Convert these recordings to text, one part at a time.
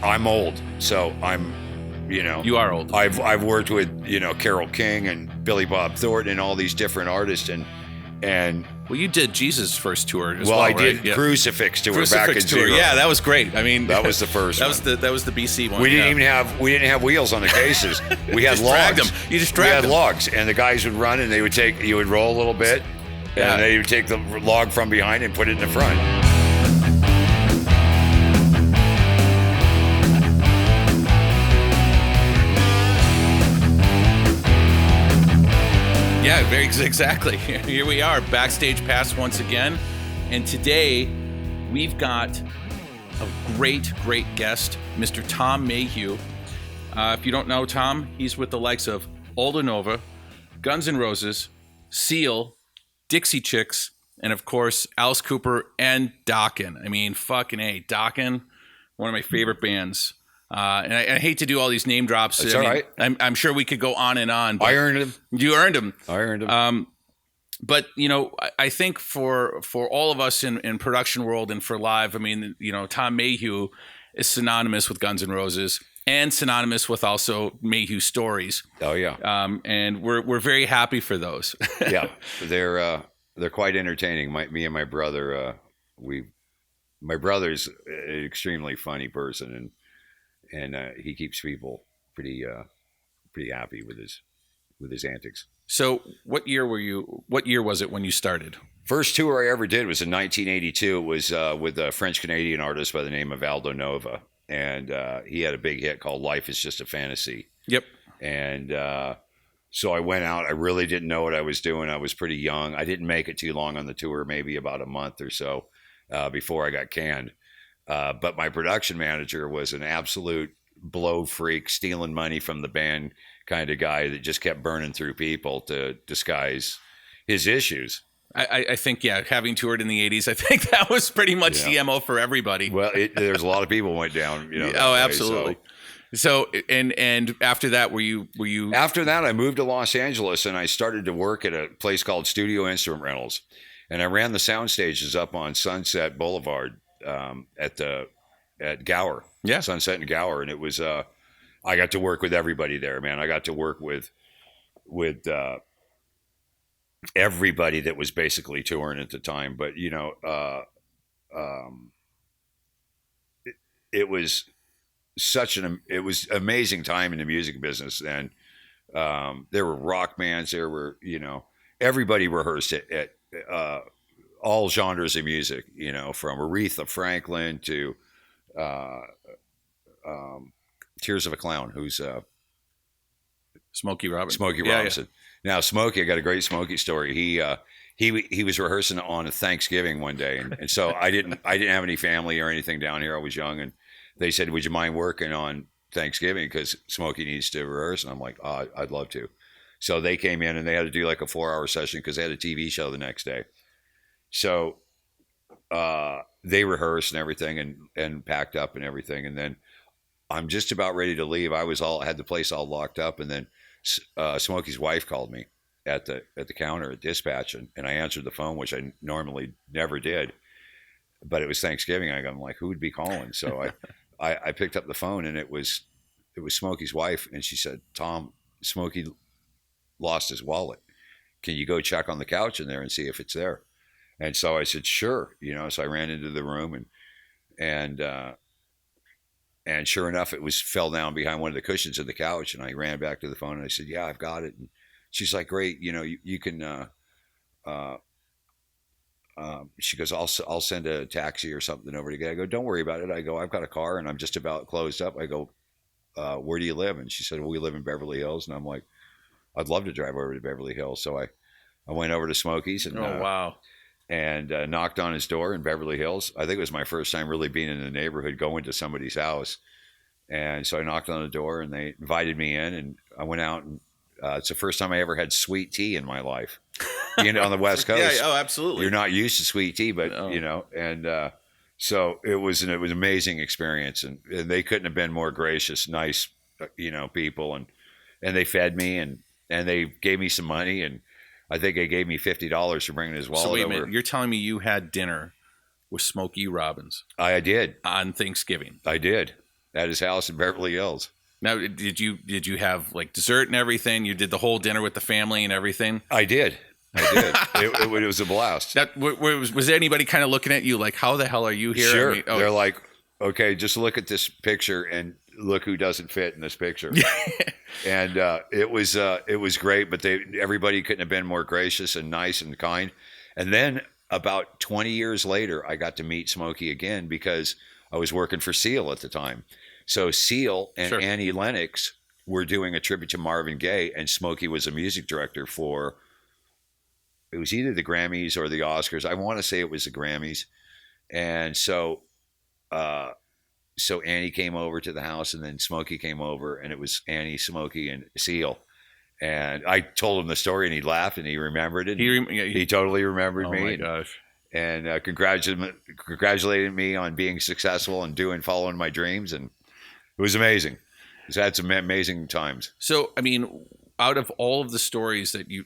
I'm old, so I'm, You are old. I've worked with Carole King and Billy Bob Thornton and all these different artists and well, you did Jesus' first tour as well, well, I right? did Crucifix tour back in tour. Zero. Yeah, that was great. I mean, that was the first. That was the BC one. We didn't have wheels on the cases. We had logs. You just dragged them. We had logs, and the guys would run, and you would roll a little bit, and they would take the log from behind and put it in the front. Yeah, exactly. Here we are, Backstage Pass once again. And today, we've got a great guest, Mr. Tom Mayhue. If you don't know Tom, he's with the likes of Older Nova, Guns N' Roses, Seal, Dixie Chicks, and of course, Alice Cooper and Dokken. I mean, fucking A. Dokken, one of my favorite bands. And I hate to do all these name drops. That's all right. I'm sure we could go on and on. But I earned him. You earned him. I earned him. But, I think for all of us in production world and for live, I mean, Tom Mayhue is synonymous with Guns N' Roses and synonymous with also Mayhue stories. Oh, yeah. And we're very happy for those. Yeah, they're quite entertaining. Me and my brother, my brother's an extremely funny person, and he keeps people pretty happy with his antics. So what year was it when you started? First tour I ever did was in 1982. It was with a French-Canadian artist by the name of Aldo Nova. And he had a big hit called Life is Just a Fantasy. Yep. And so I went out. I really didn't know what I was doing. I was pretty young. I didn't make it too long on the tour, maybe about a month or so before I got canned. But my production manager was an absolute blow freak, stealing money from the band kind of guy that just kept burning through people to disguise his issues. I think, having toured in the 80s, I think that was pretty much the MO for everybody. Well, there's a lot of people went down, Oh, absolutely. So and after that, were you? After that, I moved to Los Angeles and I started to work at a place called Studio Instrument Rentals, and I ran the sound stages up on Sunset Boulevard at Gower, Sunset and Gower, and it was I got to work with everybody there, man. I got to work with everybody that was basically touring at the time, but it was it was amazing time in the music business. And there were rock bands, there were everybody rehearsed at all genres of music, from Aretha Franklin to Tears of a Clown, who's Smokey Robinson. Smokey Robinson. Now, Smokey, I got a great Smokey story. He was rehearsing on a Thanksgiving one day, and so I didn't have any family or anything down here. I was young, and they said, "Would you mind working on Thanksgiving because Smokey needs to rehearse?" And I'm like, "Oh, I'd love to." So they came in and they had to do like a 4-hour session because they had a TV show the next day. So they rehearsed and everything and packed up and everything, and then I'm just about ready to leave. I had the place all locked up, and then Smokey's wife called me at the counter at dispatch, and I answered the phone, which I normally never did, but it was Thanksgiving. I'm like, who would be calling? So I picked up the phone, and it was Smokey's wife, and she said, "Tom, Smokey lost his wallet. Can you go check on the couch in there and see if it's there?" And so I said, "Sure." So I ran into the room and sure enough, it fell down behind one of the cushions of the couch. And I ran back to the phone and I said, "Yeah, I've got it." And she's like, "Great. You can, she goes, I'll send a taxi or something over to get." I go, "Don't worry about it." I go, "I've got a car and I'm just about closed up." I go, "Where do you live?" And she said, "Well, we live in Beverly Hills." And I'm like, "I'd love to drive over to Beverly Hills." So I went over to Smokey's and, wow. And knocked on his door in Beverly Hills. I think it was my first time really being in the neighborhood, going to somebody's house. And so I knocked on the door and they invited me in, and I went out, and it's the first time I ever had sweet tea in my life. On the West Coast. Yeah, oh, absolutely. You're not used to sweet tea, but and so it was an amazing experience, and they couldn't have been more gracious, nice, people, and they fed me and they gave me some money, and I think they gave me $50 for bringing his wallet over. So wait a minute, you're telling me you had dinner with Smokey Robinson I did. on Thanksgiving. I did. At his house in Beverly Hills. Now, did you have like dessert and everything? You did the whole dinner with the family and everything? I did. It was a blast. Was anybody kind of looking at you like, how the hell are you here? Sure. I mean, oh. They're like, okay, just look at this picture and look who doesn't fit in this picture. And it was great, but everybody couldn't have been more gracious and nice and kind. And then about 20 years later, I got to meet Smokey again because I was working for Seal at the time. So Seal and Sure. Annie Lennox were doing a tribute to Marvin Gaye, and Smokey was a music director for, it was either the Grammys or the Oscars. I want to say it was the Grammys. And so Annie came over to the house, and then Smokey came over, and it was Annie, Smokey, and Seal. And I told him the story, and he laughed, and he remembered it. He totally remembered me. Oh my gosh! And congratulated me on being successful and following my dreams, and it was amazing. We've had some amazing times. So, I mean, out of all of the stories that you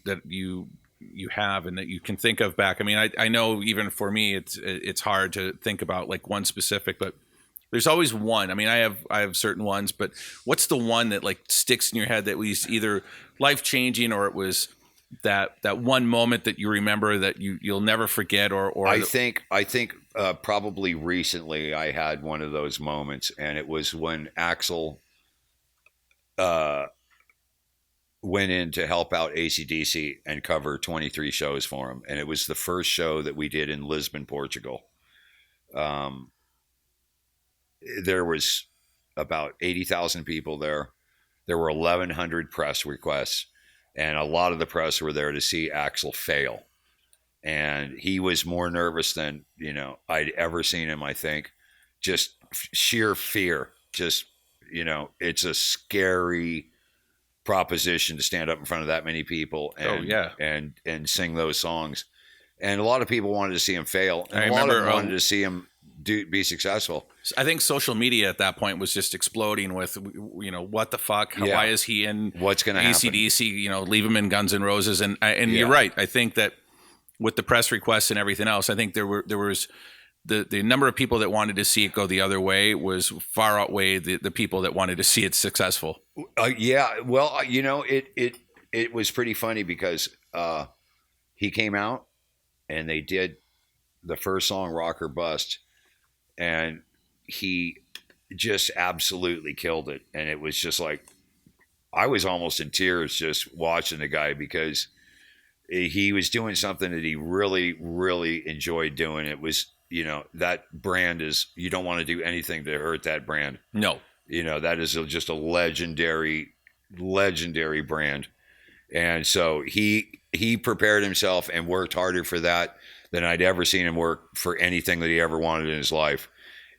have and that you can think of back, I mean, I know even for me, it's hard to think about like one specific, but there's always one. I mean, I have certain ones, but what's the one that like sticks in your head that was either life-changing or it was that one moment that you remember that you'll never forget? Or I think probably recently I had one of those moments, and it was when Axl went in to help out ACDC and cover 23 shows for him. And it was the first show that we did in Lisbon, Portugal. There was about 80,000 people there. There were 1,100 press requests, and a lot of the press were there to see Axl fail. And he was more nervous than, I'd ever seen him, I think. Just sheer fear. Just, it's a scary proposition to stand up in front of that many people and sing those songs. And a lot of people wanted to see him fail. And a lot of them wanted to see him be successful. I think social media at that point was just exploding with, what the fuck? Yeah. Why is he in What's going to happen? ACDC, leave him in Guns N' Roses. And you're right. I think that with the press requests and everything else, I think there was the number of people that wanted to see it go the other way was far outweigh the people that wanted to see it successful. Yeah. Well, it was pretty funny because he came out and they did the first song, Rock or Bust, and he just absolutely killed it. And it was just like, I was almost in tears just watching the guy because he was doing something that he really, really enjoyed doing. It was, that brand is, you don't want to do anything to hurt that brand. No. That is just a legendary brand. And so he prepared himself and worked harder for that than I'd ever seen him work for anything that he ever wanted in his life.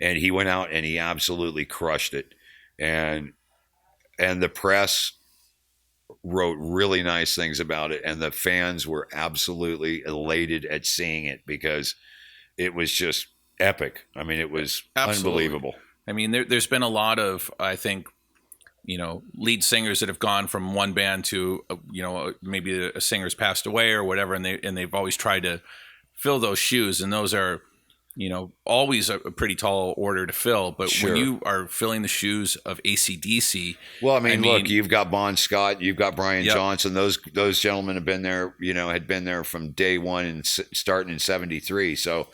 And he went out and he absolutely crushed it. And the press wrote really nice things about it. And the fans were absolutely elated at seeing it because it was just epic. I mean, it was unbelievable. I mean, there's been a lot of, I think, lead singers that have gone from one band to, maybe a singer's passed away or whatever. And they've always tried to fill those shoes. And those are, always a pretty tall order to fill. But Sure. when you are filling the shoes of ACDC. Well, I mean, look, you've got Bon Scott, you've got Brian Yep. Johnson. Those gentlemen have been there, had been there from day one and starting in 73. So,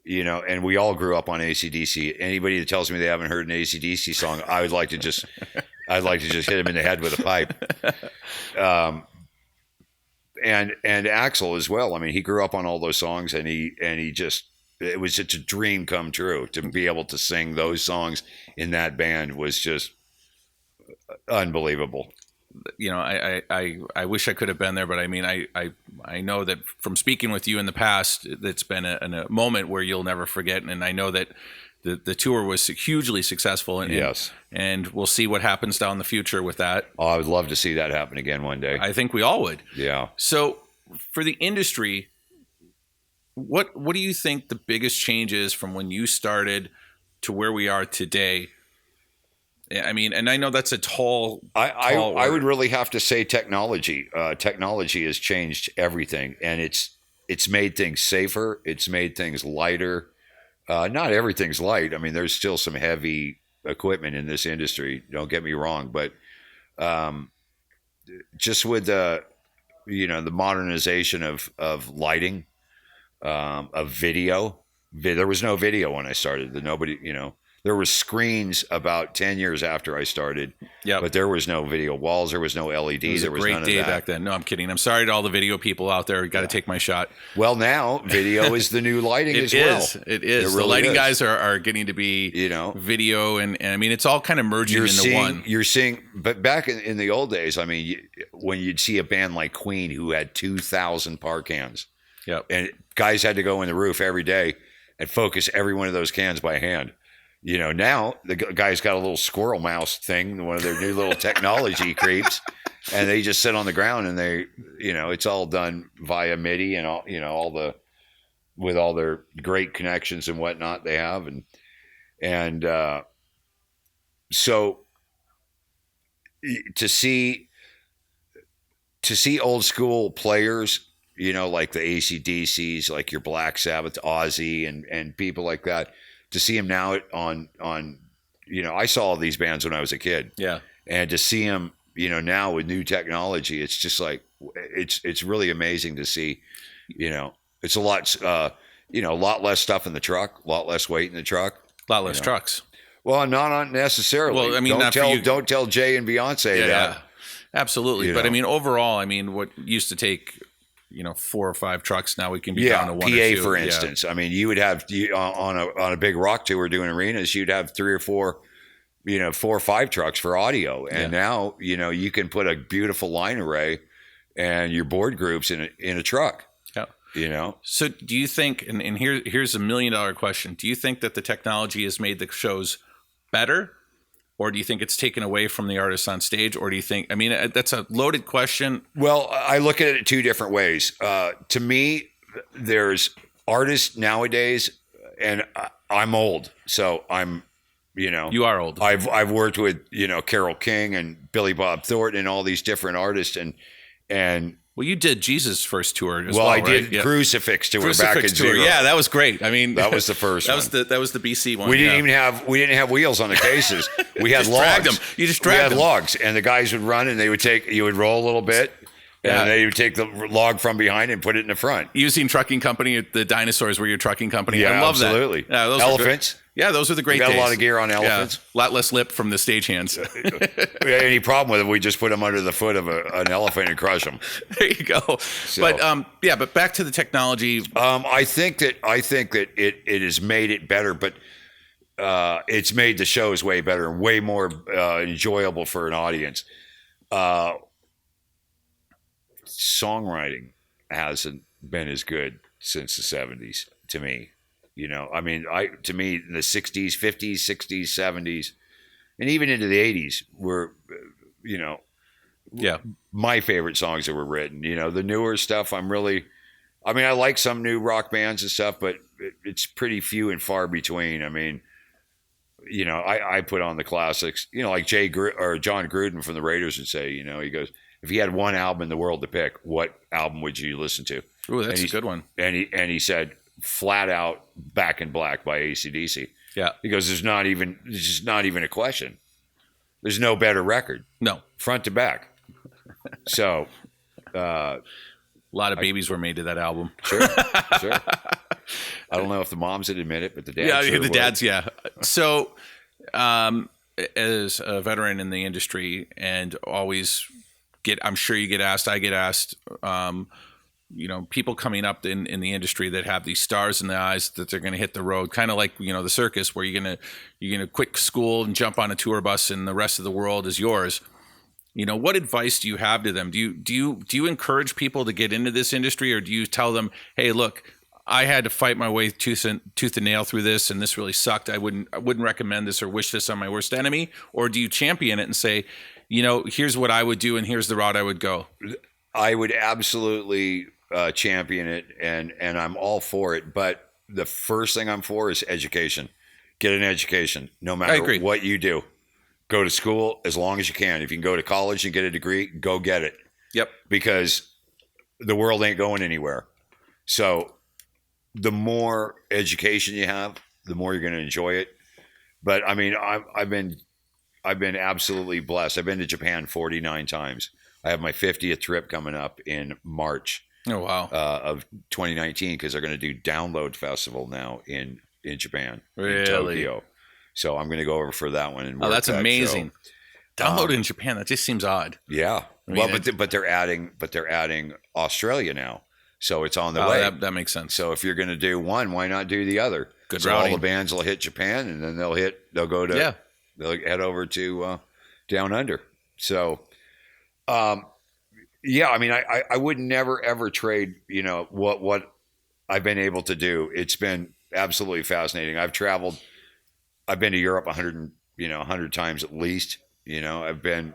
and we all grew up on ACDC. Anybody that tells me they haven't heard an ACDC song, I'd like to just hit him in the head with a pipe. And Axl as well. I mean, he grew up on all those songs, and he just, it was just a dream come true to be able to sing those songs in that band was just unbelievable. I wish I could have been there, but I mean, I know that from speaking with you in the past, it's been a moment where you'll never forget. And I know that the tour was hugely successful. And, yes. And we'll see what happens down the future with that. Oh, I would love to see that happen again one day. I think we all would. Yeah. So for the industry, what do you think the biggest change is from when you started to where we are today? I mean, and I know that's a tall. I would really have to say technology. Technology has changed everything, and it's made things safer. It's made things lighter. Not everything's light. I mean, there's still some heavy equipment in this industry. Don't get me wrong, but just with the the modernization of lighting, of video. There was no video when I started. There was screens about 10 years after I started. Yeah, but there was no video walls. There was no LED. There was none of that. Great day back then. No, I'm kidding. I'm sorry to all the video people out there. Got to take my shot. Well, now video is the new lighting as well. It is. Really, the lighting guys are getting to be video, and I mean it's all kind of merging into one. You're seeing, but back in the old days, I mean, when you'd see a band like Queen who had 2,000 par cans, and guys had to go in the roof every day and focus every one of those cans by hand. Now the guy's got a little squirrel mouse thing, one of their new little technology creeps, and they just sit on the ground and they, it's all done via MIDI and all, with all their great connections and whatnot they have. So to see old school players, like the ACCDCs, like your Black Sabbath, Ozzy and people like that, to see him now on I saw all these bands when I was a kid. Yeah. And to see him, now with new technology, it's just like, it's really amazing to see, it's a lot, a lot less stuff in the truck, a lot less weight in the truck. A lot less trucks. Well, not necessarily. Well, I mean, don't tell Jay and Beyonce that. Yeah, absolutely. But I mean, overall, what used to take 4 or 5 trucks, now we can be down to 1 or 2. PA, for instance. I mean, you would have on a big rock tour doing arenas, you'd have 3 or 4, 4 or 5 trucks for audio, and now you can put a beautiful line array and your board groups in a truck. Yeah. So, do you think? And here's a $1 million question. Do you think that the technology has made the shows better? Or do you think it's taken away from the artists on stage? Or do you think, that's a loaded question. Well, I look at it 2 different ways. To me, there's artists nowadays, and I'm old. So I'm, You are old. I've worked with, Carole King and Billy Bob Thornton and all these different artists. And well, you did Jesus' first tour as well, I did Crucifix tour back in Zero. Yeah, that was great. That was the first one. That was the BC one. We didn't have wheels on the cases. We had logs. You just dragged them. We had logs, and the guys would run, and you would roll a little bit, and they would take the log from behind and put it in the front. Using trucking company, the dinosaurs were your trucking company. Yeah, I love absolutely. That. Yeah, Elephants. Yeah, those were the great days. We got a lot of gear on elephants. Yeah, a lot less lip from the stagehands. We had any problem with it, we just put them under the foot of an elephant and crush them. There you go. So, but back to the technology. I think that it has made it better, but it's made the shows way better and way more enjoyable for an audience. Songwriting hasn't been as good since the 70s to me. To me, the 60s, 50s, 60s, 70s, and even into the 80s were, my favorite songs that were written. The newer stuff, I like some new rock bands and stuff, but it's pretty few and far between. I put on the classics, like John Gruden from the Raiders would say, he goes, if you had one album in the world to pick, what album would you listen to? Ooh, that's a good one. And he said, flat out, Back in Black by ACCDC. Yeah. He goes, there's just not even a question. There's no better record. No. Front to back. So. A lot of babies were made to that album. Sure. I don't know if the moms would admit it, but the dads. Yeah, the dads, yeah. So, as a veteran in the industry and always I'm sure you get asked, I get asked, people coming up in the industry that have these stars in the eyes that they're going to hit the road, kind of like, the circus where you're going to quit school and jump on a tour bus and the rest of the world is yours. What advice do you have to them? Do you encourage people to get into this industry, or do you tell them, hey, look, I had to fight my way tooth and nail through this, and this really sucked. I wouldn't recommend this or wish this on my worst enemy? Or do you champion it and say, here's what I would do and here's the route I would go? I would absolutely champion it, and I'm all for it. But the first thing I'm for is education. Get an education, no matter what you do. Go to school as long as you can. If you can go to college and get a degree, go get it. Yep. Because the world ain't going anywhere. So the more education you have, the more you're going to enjoy it. But I mean, I've been absolutely blessed. I've been to Japan 49 times. I have my 50th trip coming up in March. Oh wow! Of 2019, because they're going to do Download Festival now in Japan, really? In Tokyo. So I'm going to go over for that one. And that's amazing. Show. Download in Japan, that just seems odd. Yeah. I mean, but they're adding Australia now, so it's on the way. That makes sense. So if you're going to do one, why not do the other? Good so routing. All the bands will hit Japan, and then they'll head over to Down Under. So, yeah, I mean, I would never ever trade, you know, what I've been able to do. It's been absolutely fascinating. I've been to Europe 100 times at least. You know, I've been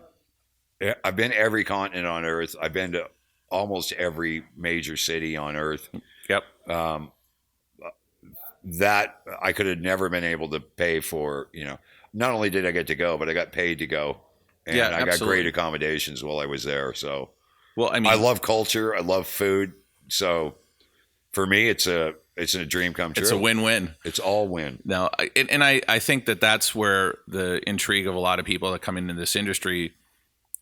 every continent on Earth. I've been to almost every major city on Earth. Yep. That I could have never been able to pay for. You know, not only did I get to go, but I got paid to go, and I got great accommodations while I was there. So. Well, I mean, I love culture. I love food. So for me, it's a dream come true. It's a win-win. It's all win. Now, I think that's where the intrigue of a lot of people that come into this industry,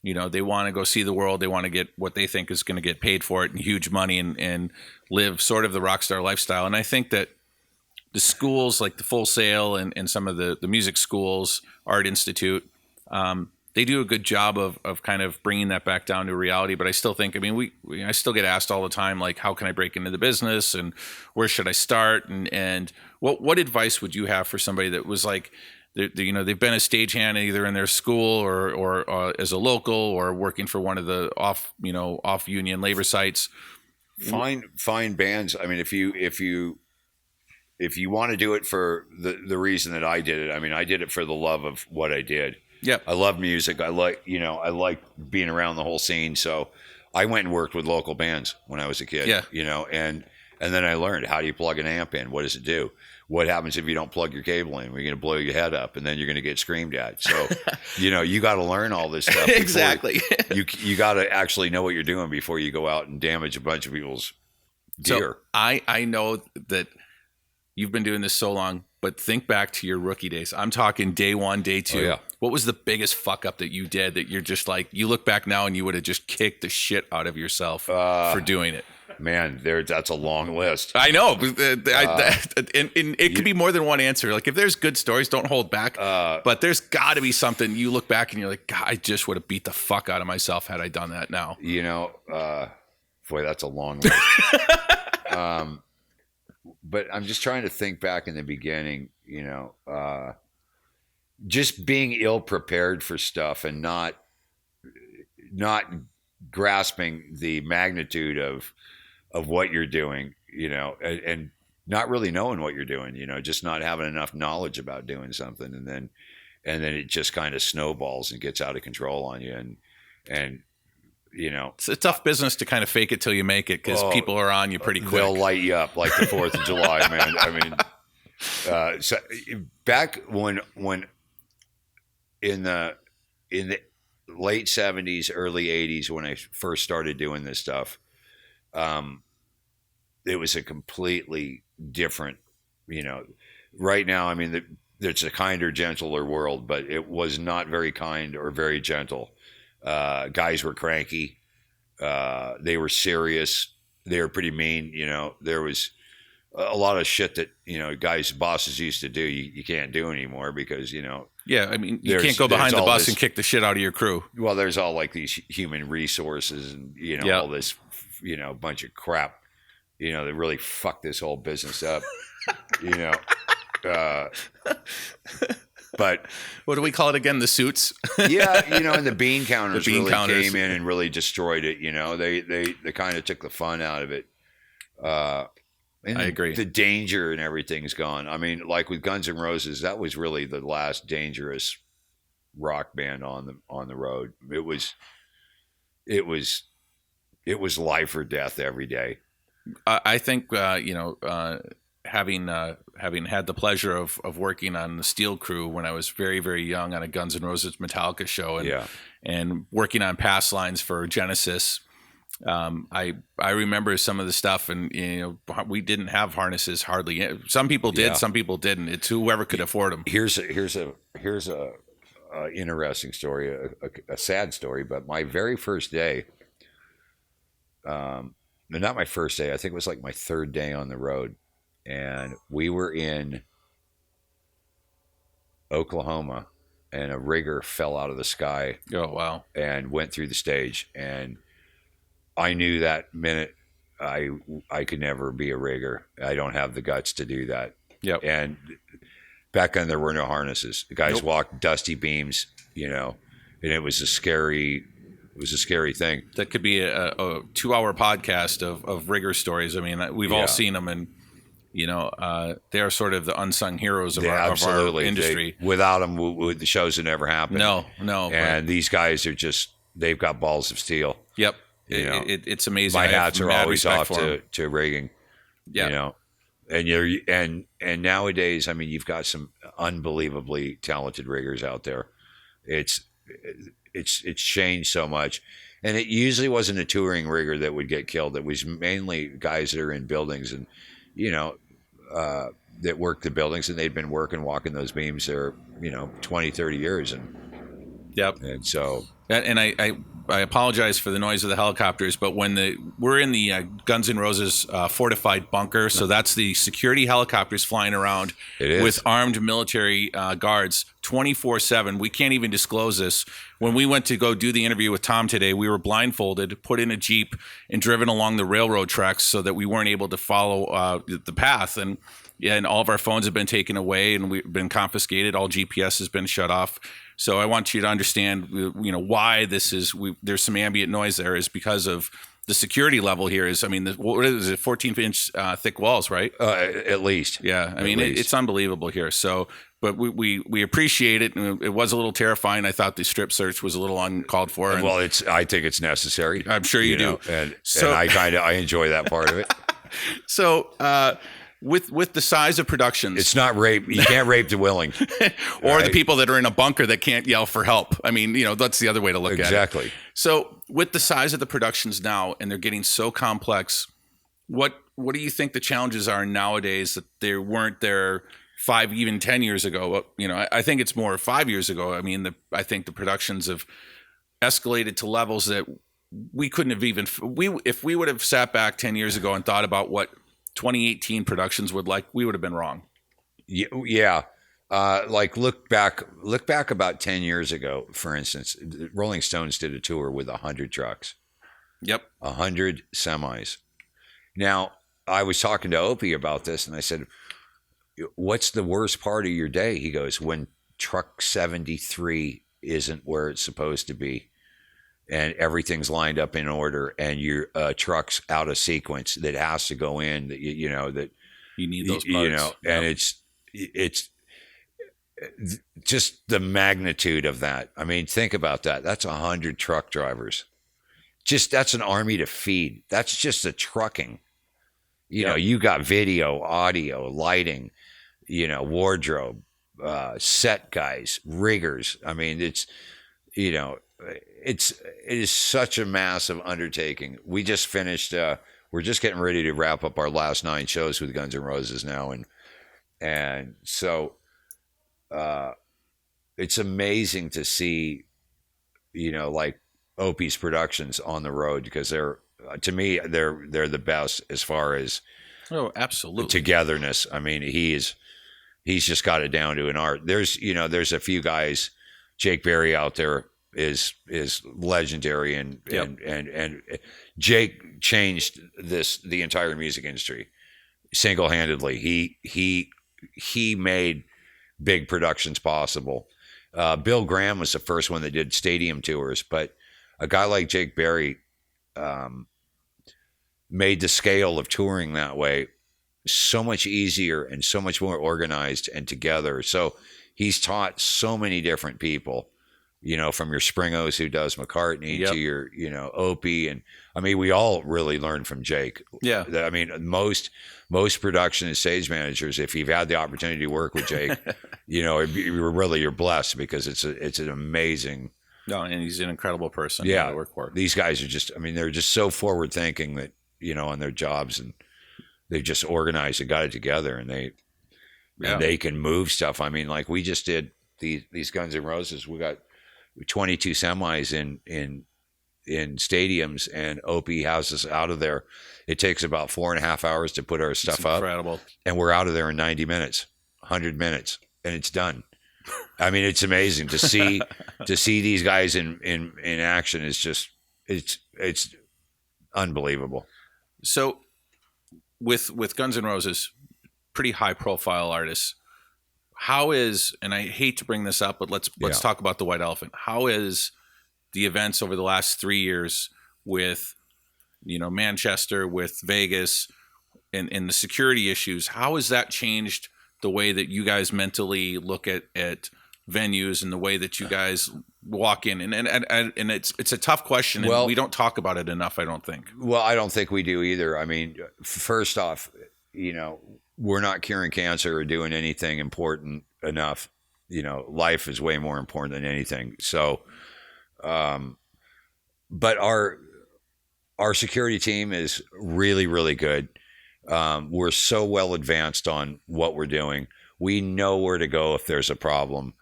you know, they want to go see the world. They want to get what they think is going to get paid for it and huge money and live sort of the rock star lifestyle. And I think that the schools like the Full Sail and some of the music schools, Art Institute, they do a good job of kind of bringing that back down to reality. But I still think, I mean, I still get asked all the time, like, how can I break into the business and where should I start? And what advice would you have for somebody that was like, you know, they've been a stagehand either in their school or as a local or working for one of the off union labor sites? Find bands. I mean, if you want to do it for the reason that I did it, I mean, I did it for the love of what I did. Yeah, I love music. I like being around the whole scene. So I went and worked with local bands when I was a kid. Yeah, you know, and then I learned, how do you plug an amp in? What does it do? What happens if you don't plug your cable in? We're going to blow your head up, and then you're going to get screamed at. So, you know, you got to learn all this stuff. Exactly. you got to actually know what you're doing before you go out and damage a bunch of people's gear. So I know that you've been doing this so long, but think back to your rookie days. I'm talking day one, day two. Oh, yeah. What was the biggest fuck up that you did that you're just like, you look back now and you would have just kicked the shit out of yourself for doing it? Man, that's a long list. I know. And it could be more than one answer. Like, if there's good stories, don't hold back. But there's got to be something you look back and you're like, God, I just would have beat the fuck out of myself had I done that now. You know, boy, that's a long list. But I'm just trying to think back in the beginning, you know, just being ill prepared for stuff and not grasping the magnitude of what you're doing, you know, and not really knowing what you're doing, you know, just not having enough knowledge about doing something. And then it just kind of snowballs and gets out of control on you. And, you know, it's a tough business to kind of fake it till you make it, because people are on you pretty quick. They'll light you up like the 4th of July, man. I mean, so back when in the late 70s, early 80s, when I first started doing this stuff, it was a completely different, you know, right now, I mean, it's a kinder, gentler world, but it was not very kind or very gentle. Guys were cranky. They were serious. They were pretty mean. You know, there was a lot of shit that, you know, bosses used to do. You can't do anymore because, you know. Yeah. I mean, you can't go behind the bus and kick the shit out of your crew. Well, there's all like these human resources and, you know, all this, you know, bunch of crap, you know, that really fucked this whole business up, you know. But what do we call it again? The suits? Yeah, you know, and the bean counters came in and really destroyed it. You know, they kind of took the fun out of it. And I agree. The danger and everything's gone. I mean, like with Guns N' Roses, that was really the last dangerous rock band on the road. It was life or death every day. I think you know, having had the pleasure of working on the Steel Crew when I was very, very young on a Guns N' Roses Metallica show, and working on pass lines for Genesis, I remember some of the stuff, and we didn't have harnesses hardly. Some people did, some people didn't. It's whoever could afford them. Here's a interesting story, a sad story. But my very first day, not my first day. I think it was like my third day on the road, and we were in Oklahoma, and a rigger fell out of the sky. Oh wow! And went through the stage, and I knew that minute I could never be a rigger. I don't have the guts to do that. Yep. And back then there were no harnesses. The guys walked dusty beams, and it was a scary thing. That could be a 2-hour podcast of rigger stories. I mean, we've all seen them, and they are sort of the unsung heroes of our industry. Without them, the shows would never happen. No. And these guys are they've got balls of steel. Yep. It's amazing. My hats are always off to rigging. Yeah. And nowadays, I mean, you've got some unbelievably talented riggers out there. It's changed so much, and it usually wasn't a touring rigger that would get killed. It was mainly guys that are in buildings and that work the buildings, and they'd been walking those beams there 20, 30 years, and so. And I apologize for the noise of the helicopters, but we're in the Guns N' Roses Fortified Bunker, so that's the security helicopters flying around with armed military guards 24/7. We can't even disclose this. When we went to go do the interview with Tom today, we were blindfolded, put in a Jeep, and driven along the railroad tracks so that we weren't able to follow the path. And all of our phones have been taken away, and we've been confiscated. All GPS has been shut off. So I want you to understand, why this is. There's some ambient noise there is because of the security level here. What is it? 14-inch thick walls, right? At least. Yeah, I mean it's unbelievable here. So, but we appreciate it, and it was a little terrifying. I thought the strip search was a little uncalled for. And, well, I think it's necessary. I'm sure you do, and I enjoy that part of it. So. With the size of productions, it's not rape. You can't rape the willing, or the people that are in a bunker that can't yell for help. I mean, that's the other way to look at it. Exactly. So, with the size of the productions now, and they're getting so complex, what do you think the challenges are nowadays that they weren't there 5, even 10 years ago? I think it's more 5 years ago. I mean, I think the productions have escalated to levels that we couldn't have even. If we would have sat back 10 years ago and thought about what 2018 productions would like, we would have been wrong. Yeah. Look back about 10 years ago, for instance, Rolling Stones did a tour with 100 trucks. Yep. 100 semis. Now, I was talking to Opie about this, and I said, what's the worst part of your day? He goes, when truck 73 isn't where it's supposed to be, and everything's lined up in order, and your truck's out of sequence that has to go in. That that you need those parts. And it's just the magnitude of that. I mean, think about that. That's 100 truck drivers. That's an army to feed. That's just the trucking. You got video, audio, lighting, wardrobe, set guys, riggers. I mean, it is such a massive undertaking. We just finished. We're just getting ready to wrap up our last 9 shows with Guns N' Roses now, and so it's amazing to see, like Opie's productions on the road, because to me they're the best as far as absolutely togetherness. I mean, he's just got it down to an art. There's a few guys. Jake Berry out there is legendary, and Jake changed the entire music industry single-handedly. He made big productions possible. Bill Graham was the first one that did stadium tours, but a guy like Jake Berry made the scale of touring that way so much easier and so much more organized and together. So he's taught so many different people, from your Springos who does McCartney to your, Opie. And I mean, we all really learned from Jake. Yeah. I mean, most production and stage managers, if you've had the opportunity to work with Jake, you're blessed, because it's an amazing No, and he's an incredible person. Yeah, to work for. these guys are just, I mean, they're just so forward thinking that, on their jobs, and they just organized and got it together, and they can move stuff. I mean, like we just did these Guns N' Roses. We got 22 semis in stadiums, and Opie houses out of there. It takes about 4.5 hours to put our stuff up. Incredible. And we're out of there in 90 minutes, 100 minutes, and it's done. I mean, it's amazing to see these guys in action. Is just it's unbelievable. So with Guns N' Roses, pretty high profile artists, how is, and I hate to bring this up, but let's talk about the White Elephant. How is the events over the last 3 years with Manchester, with Vegas, and the security issues, how has that changed the way that you guys mentally look at venues and the way that you guys walk in? And it's a tough question, and we don't talk about it enough, I don't think. Well, I don't think we do either. I mean, first off, we're not curing cancer or doing anything important enough. Life is way more important than anything. So, but our security team is really, really good. We're so well advanced on what we're doing. We know where to go if there's a problem.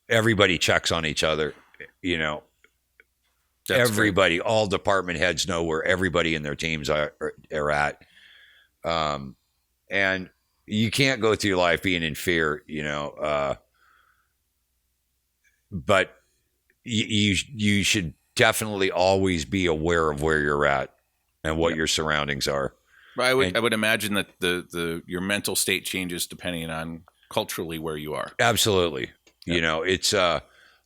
Everybody checks on each other, That's everybody, great. All department heads know where everybody in their teams are at. And you can't go through life being in fear, but you should definitely always be aware of where you're at and what your surroundings are. I would imagine that your mental state changes depending on culturally where you are. Absolutely. Yep. It's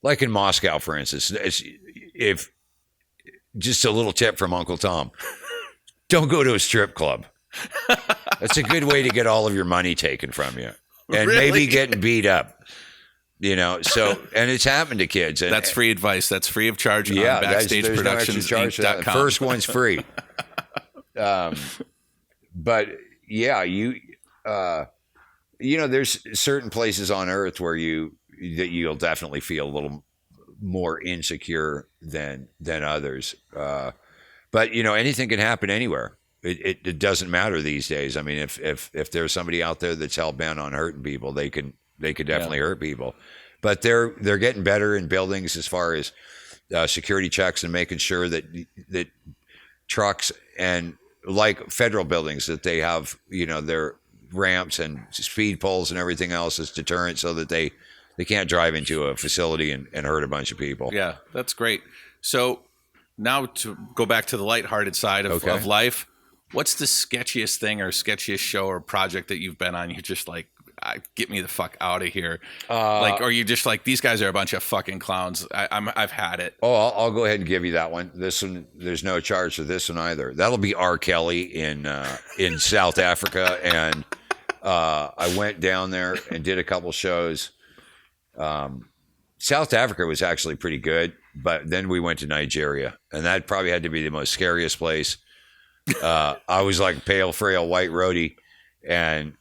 like in Moscow, for instance, if just a little tip from Uncle Tom, don't go to a strip club. That's a good way to get all of your money taken from you and maybe getting beat up. So, and it's happened to kids. And that's free advice. That's free of charge on BackstageProductions.com. First one's free. But yeah, there's certain places on earth where you'll definitely feel a little more insecure than others. But anything can happen anywhere. It doesn't matter these days. I mean, if there's somebody out there that's hell bent on hurting people, they could definitely hurt people. But they're getting better in buildings as far as security checks and making sure that trucks and like federal buildings that they have their ramps and speed poles and everything else as deterrent so that they can't drive into a facility and hurt a bunch of people. Yeah, that's great. So now to go back to the lighthearted side of life. What's the sketchiest thing or sketchiest show or project that you've been on? You're just like, get me the fuck out of here. Or you just like, these guys are a bunch of fucking clowns. I've had it. Oh, I'll go ahead and give you that one. This one, there's no charge for this one either. That'll be R. Kelly in South Africa. And I went down there and did a couple shows. South Africa was actually pretty good, but then we went to Nigeria, and that probably had to be the most scariest place. I was like pale, frail, white roadie, and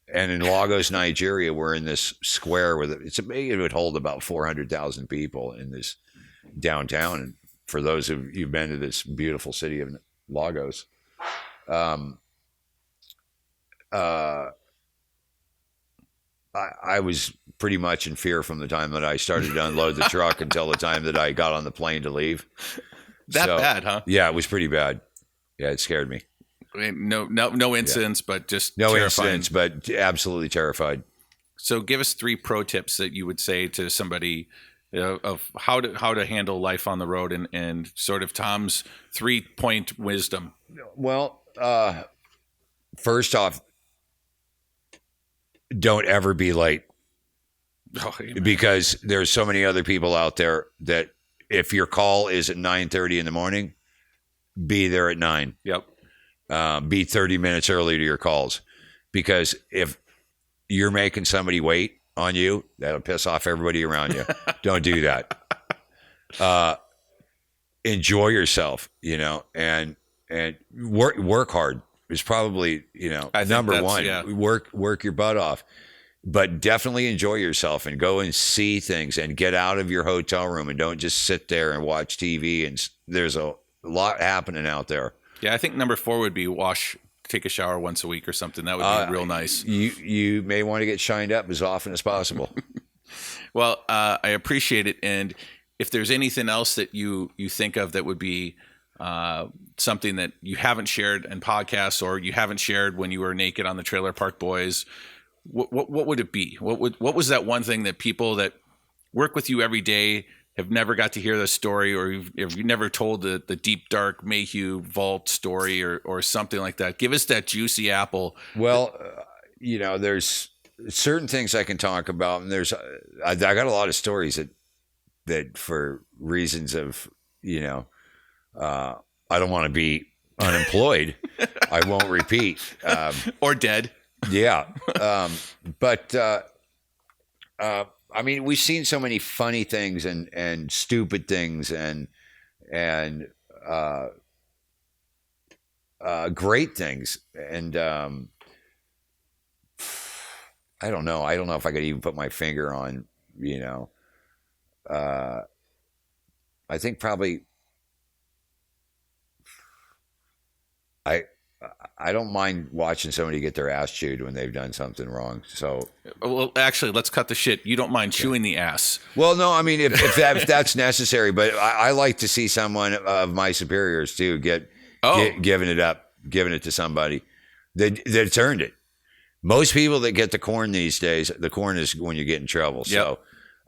in Lagos, Nigeria, we're in this square with it would hold about 400,000 people in this downtown. And for those of you've been to this beautiful city of Lagos, I was pretty much in fear from the time that I started to unload the truck until the time that I got on the plane to leave. That bad, huh? Yeah, it was pretty bad. Yeah, it scared me. I mean, no incidents, but just no terrifying. Incidents, but absolutely terrified. So, give us 3 pro tips that you would say to somebody of how to handle life on the road, and sort of Tom's 3-point wisdom. Well, first off, don't ever be late, because there's so many other people out there that if your call is at 9:30 in the morning, be there at 9. Yep. Be 30 minutes early to your calls, because if you're making somebody wait on you, that'll piss off everybody around you. Don't do that. Enjoy yourself, and work hard is probably, number one. Yeah. Work your butt off. but definitely enjoy yourself and go and see things and get out of your hotel room and don't just sit there and watch TV. And there's a lot happening out there. Yeah, I think number 4 would be take a shower once a week or something. That would be real nice. You may want to get shined up as often as possible. Well, I appreciate it. And if there's anything else that you think of that would be something that you haven't shared in podcasts or you haven't shared when you were naked on the Trailer Park Boys, what would it be? What was that one thing that people that work with you every day have never got to hear the story, or you've never told the deep, dark Mayhue vault story or something like that? Give us that juicy apple. Well, there's certain things I can talk about, and I got a lot of stories that for reasons of, I don't want to be unemployed. I won't repeat. Or dead. Yeah. But I mean, we've seen so many funny things and stupid things and great things. And I don't know. I don't know if I could even put my finger on, I think probably I don't mind watching somebody get their ass chewed when they've done something wrong. So, well, actually, let's cut the shit. You don't mind chewing the ass. Well, no, I mean, if that's necessary, but I like to see someone of my superiors too giving it to somebody that's earned it. Most people that get the corn these days, the corn is when you get in trouble. Yep.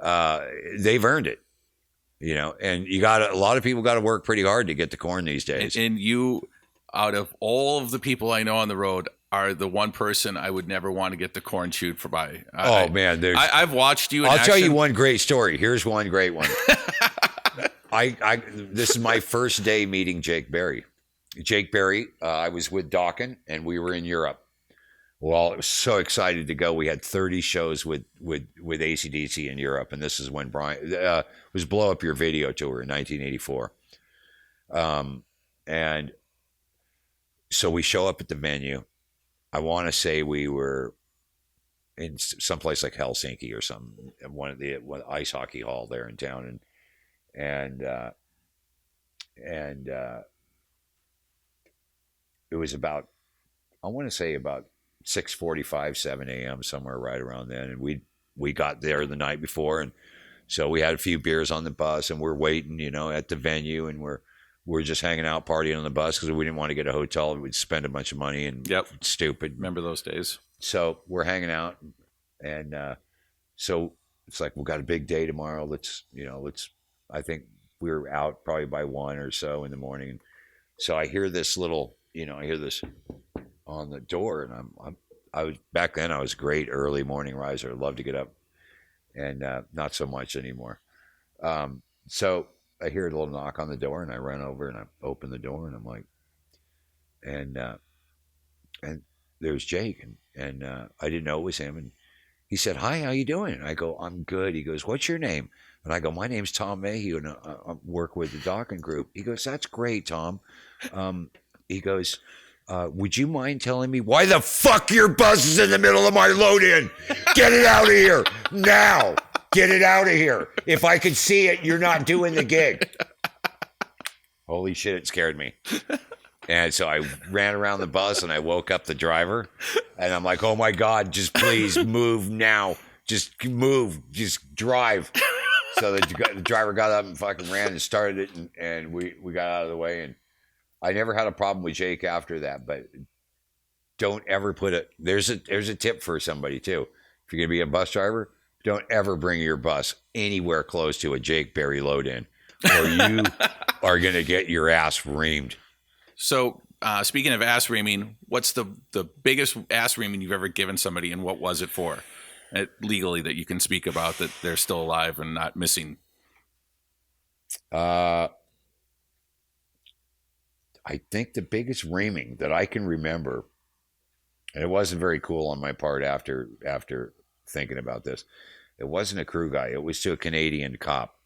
So, they've earned it, and a lot of people got to work pretty hard to get the corn these days. And you, out of all of the people I know on the road, are the one person I would never want to get the corn chewed for by. Man, I've watched you in I'll action. tell you one great story. Here's one great one. This is my first day meeting Jake Berry. Jake Berry, I was with Dawkin, and we were in Europe. Well, I was so excited to go. We had 30 shows with ACCDC in Europe, and this is when Brian was Blow Up Your Video tour in 1984. And so we show up at the venue. I want to say we were in someplace like Helsinki or something, one of the ice hockey hall there in town, and it was about, I want to say about 6:45, 7 a.m., somewhere right around then, and we got there the night before, and so we had a few beers on the bus, and we're waiting, at the venue, and we're just hanging out, partying on the bus because we didn't want to get a hotel. We'd spend a bunch of money and stupid. Remember those days? So we're hanging out, and so it's like, we've got a big day tomorrow. Let's. I think we were out probably by 1 or so in the morning. So I hear this little, I hear this on the door, and I was back then. I was a great early morning riser. I'd love to get up, and not so much anymore. So I hear a little knock on the door, and I run over and I open the door, and I'm like, and there's Jake, and I didn't know it was him, and he said, "Hi, how you doing?" And I go, "I'm good." He goes, "What's your name?" And I go, "My name's Tom Mayhue, and I work with the Dawkin Group." He goes, "That's great, Tom." He goes, "Would you mind telling me why the fuck your bus is in the middle of my load-in? Get it out of here now. Get it out of here. If I could see it, you're not doing the gig." Holy shit, it scared me. And so I ran around the bus and I woke up the driver, and I'm like, "Oh my God, just please move now. Just move. Just drive." So the driver got up and fucking ran and started it, and we got out of the way. And I never had a problem with Jake after that, but don't ever there's a tip for somebody too. If you're going to be a bus driver, don't ever bring your bus anywhere close to a Jake Berry load-in, or you are going to get your ass reamed. So speaking of ass reaming, what's the biggest ass reaming you've ever given somebody, and what was it for? Legally, that you can speak about, that they're still alive and not missing. I think the biggest reaming that I can remember, and it wasn't very cool on my part after thinking about this, it wasn't a crew guy. It was to a Canadian cop,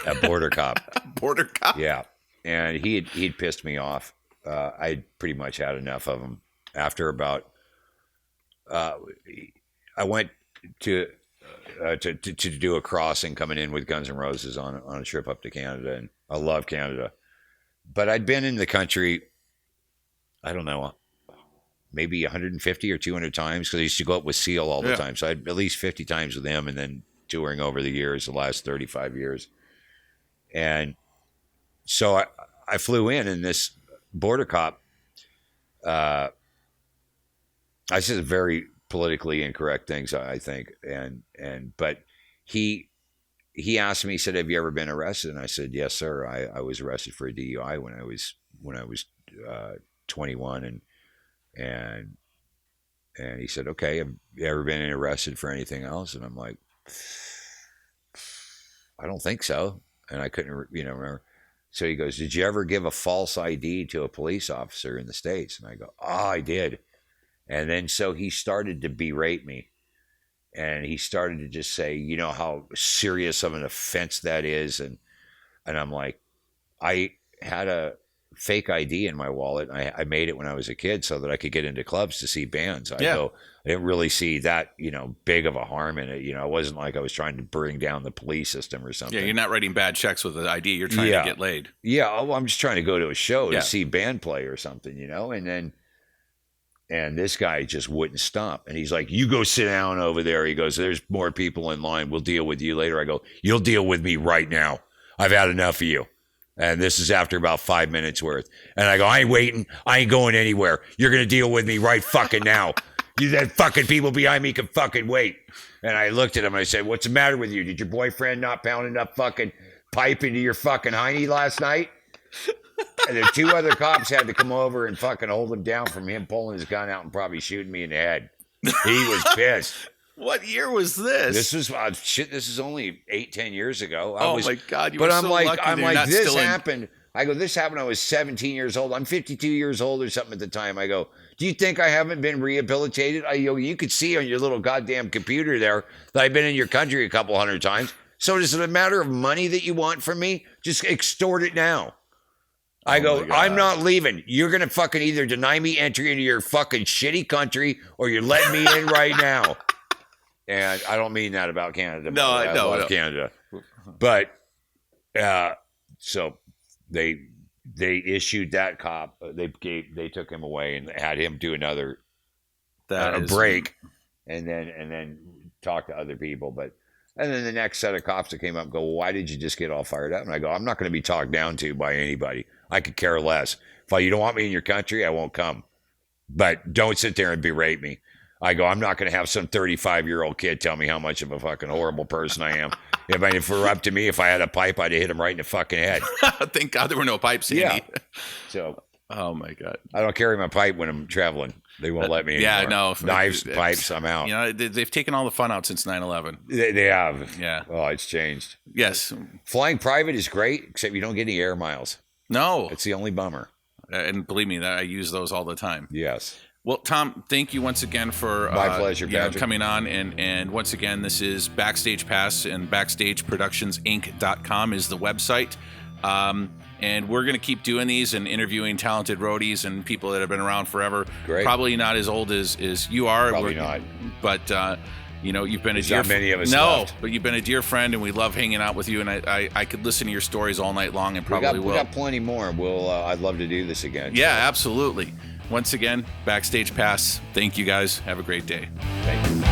a border cop. Border cop? Yeah. And he'd pissed me off. I'd pretty much had enough of him. After about, I went to do a crossing coming in with Guns N' Roses on a trip up to Canada, and I love Canada. But I'd been in the country, I don't know, maybe 150 or 200 times, because I used to go up with Seal all the time. So I'd at least 50 times with him, and then touring over the years, the last 35 years. And so I flew in, and this border cop, I said very politically incorrect things, I think. But he asked me, he said, "Have you ever been arrested?" And I said, "Yes, sir. I was arrested for a DUI when I was 21." And he said, "Okay, have you ever been arrested for anything else?" And I'm like, "I don't think so." And I couldn't, remember. So he goes, "Did you ever give a false ID to a police officer in the States?" And I go, "Oh, I did." And then so he started to berate me. And he started to just say, "You know how serious of an offense that is?" And I'm like, I had a fake ID in my wallet. I made it when I was a kid so that I could get into clubs to see bands. I didn't really see that, big of a harm in it. It wasn't like I was trying to bring down the police system or something. Yeah, you're not writing bad checks with an ID. You're trying to get laid. Yeah, I'm just trying to go to a show to see band play or something, And this guy just wouldn't stop. And he's like, "You go sit down over there." He goes, "There's more people in line. We'll deal with you later." I go, "You'll deal with me right now. I've had enough of you." And this is after about 5 minutes worth. And I go, "I ain't waiting. I ain't going anywhere. You're going to deal with me right fucking now. You that fucking people behind me can fucking wait." And I looked at him and I said, "What's the matter with you? Did your boyfriend not pound enough fucking pipe into your fucking hiney last night?" And the two other cops had to come over and fucking hold him down from him pulling his gun out and probably shooting me in the head. He was pissed. What year was this? This was this is only 8-10 years ago. My God! You were so lucky. I'm like, this happened. I go, this happened. I was 17 years old. I'm 52 years old or something at the time. I go, "Do you think I haven't been rehabilitated?" You could see on your little goddamn computer there that I've been in your country a couple hundred times. So is it a matter of money that you want from me? Just extort it now. I go, "I'm not leaving. You're going to fucking either deny me entry into your fucking shitty country or you're letting me in right now." And I don't mean that about Canada. No, I love Canada. But so they issued that cop. They took him away and had him do another break, and then talk to other people. And then the next set of cops that came up go, "Well, why did you just get all fired up?" And I go, "I'm not going to be talked down to by anybody. I could care less. If you don't want me in your country, I won't come. But don't sit there and berate me." I go, "I'm not going to have some 35-year-old kid tell me how much of a fucking horrible person I am. If it were up to me, if I had a pipe, I'd have hit him right in the fucking head." Thank God there were no pipes, Andy. Yeah. So, oh my God, I don't carry my pipe when I'm traveling. They won't let me anymore. Yeah, no. Knives, pipes, I'm out. They've taken all the fun out since 9/11. They have. Yeah. Oh, it's changed. Yes. Flying private is great, except you don't get any air miles. No. It's the only bummer. And believe me, I use those all the time. Yes. Well, Tom, thank you once again for my pleasure, Patrick. Coming on. And once again, this is Backstage Pass, and BackstageProductionsInc.com is the website. And we're going to keep doing these and interviewing talented roadies and people that have been around forever. Great. Probably not as old as you are. Probably not. But, you've been There's a dear not many of us No, left. but you've been a dear friend, and we love hanging out with you. And I could listen to your stories all night long, and probably will. We got plenty more. I'd love to do this again. Yeah, absolutely. Once again, Backstage Pass. Thank you, guys. Have a great day. Thank you.